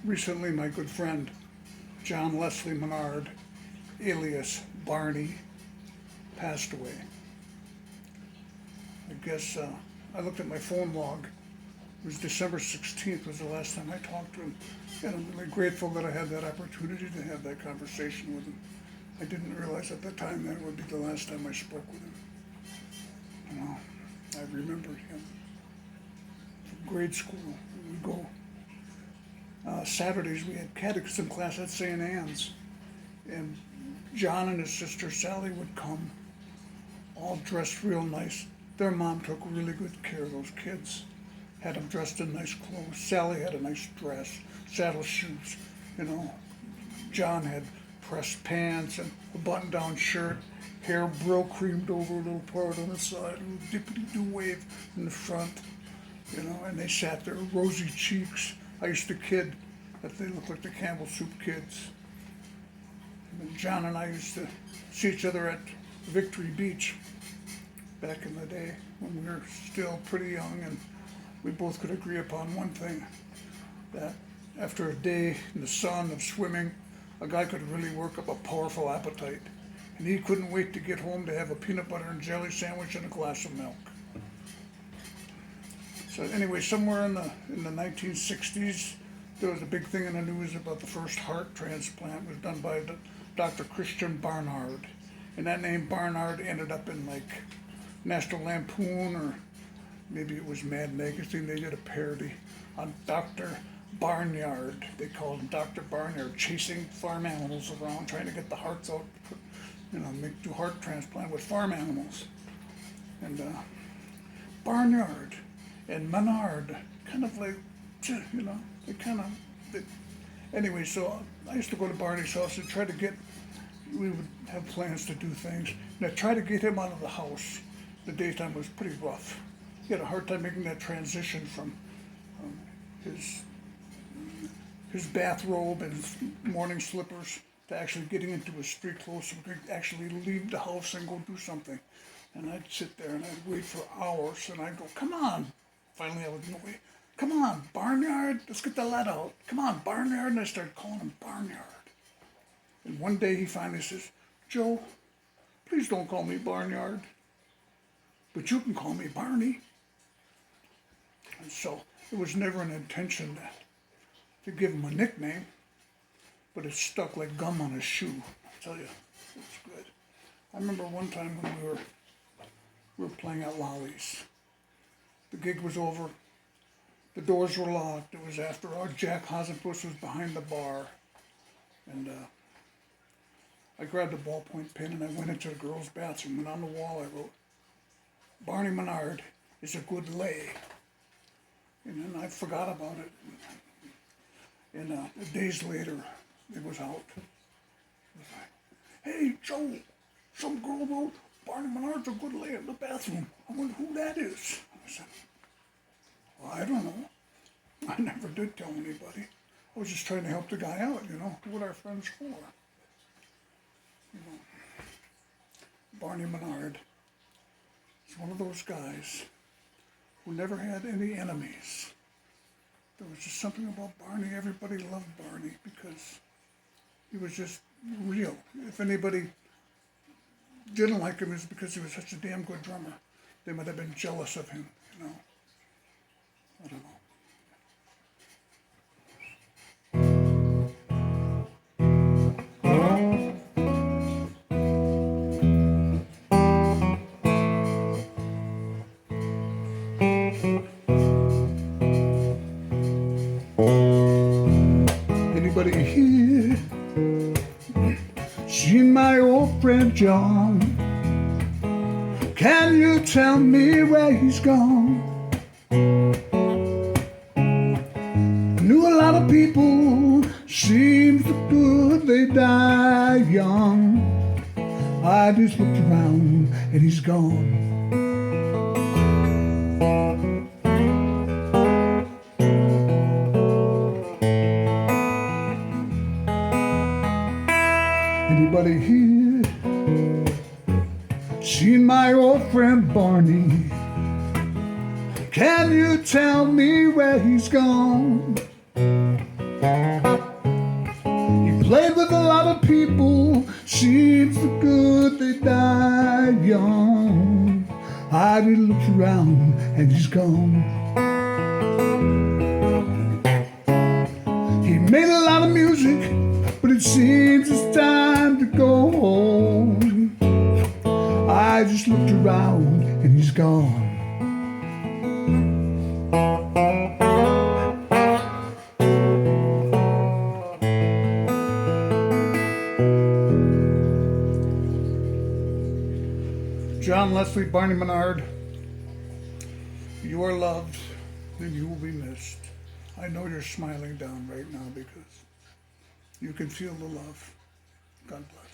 Recently, my good friend, John Leslie Menard, alias Barney, passed away. I guess I looked at my phone log. It was December 16th was the last time I talked to him. And I'm really grateful that I had that opportunity to have that conversation with him. I didn't realize at the time that it would be the last time I spoke with him. You know, I remembered him from grade school. We'd go Saturdays we had catechism class at St. Anne's, and John and his sister Sally would come, all dressed real nice. Their mom took really good care of those kids, had them dressed in nice clothes. Sally had a nice dress, saddle shoes, you know. John had pressed pants and a button-down shirt, hair brill creamed over a little part on the side, a little dippity-doo wave in the front, you know, and they sat there, rosy cheeks. I used to kid that they looked like the Campbell Soup kids. And John and I used to see each other at Victory Beach back in the day when we were still pretty young, and we both could agree upon one thing, that after a day in the sun of swimming, a guy could really work up a powerful appetite, and he couldn't wait to get home to have a peanut butter and jelly sandwich and a glass of milk. So anyway, somewhere in the 1960s, there was a big thing in the news about the first heart transplant. It was done by Dr. Christian Barnard, and that name Barnard ended up in like National Lampoon, or maybe it was Mad Magazine. They did a parody on Dr. Barnyard. They called him Dr. Barnyard, chasing farm animals around, trying to get the hearts out, you know, do heart transplant with farm animals. And Barnyard and Menard, kind of like, you know, anyway, so I used to go to Barney's house and try to we would have plans to do things, and I tried to get him out of the house. The daytime was pretty rough. He had a hard time making that transition from his bathrobe and his morning slippers to actually getting into his street clothes so he could actually leave the house and go do something. And I'd sit there and I'd wait for hours, and I'd go, come on. Finally, I would go, come on, Barnyard, let's get the lead out. Come on, Barnyard. And I started calling him Barnyard. And one day he finally says, Joe, please don't call me Barnyard, but you can call me Barney. And so it was never an intention to give him a nickname, but it stuck like gum on a shoe. I tell you, it was good. I remember one time when we were playing at Lolly's. The gig was over. The doors were locked. It was after all. Jack Hasenfuss was behind the bar. And I grabbed a ballpoint pen and I went into the girls' bathroom, and on the wall I wrote, Barney Menard is a good lay. And then I forgot about it. And days later, it was out. It was like, hey, Joe, some girl wrote, Barney Menard's a good lay in the bathroom. I wonder who that is. I said, well, I don't know. I never did tell anybody. I was just trying to help the guy out, you know, what our friends for. You know, Barney Menard is one of those guys who never had any enemies. There was just something about Barney. Everybody loved Barney because he was just real. If anybody didn't like him, it was because he was such a damn good drummer. They might have been jealous of him, you know. I don't know. Anybody here seen my old friend John? Can you tell me where he's gone? Knew a lot of people, seems good they die young. I just looked around and he's gone. Anybody here seen my old friend Barney? Can you tell me where he's gone? He played with a lot of people, seems for good they died young. I just looked around and he's gone. He made a lot of music, but it seems it's time to go home. I just looked around and he's gone. John Leslie, Barney Menard, you are loved and you will be missed. I know you're smiling down right now because you can feel the love. God bless.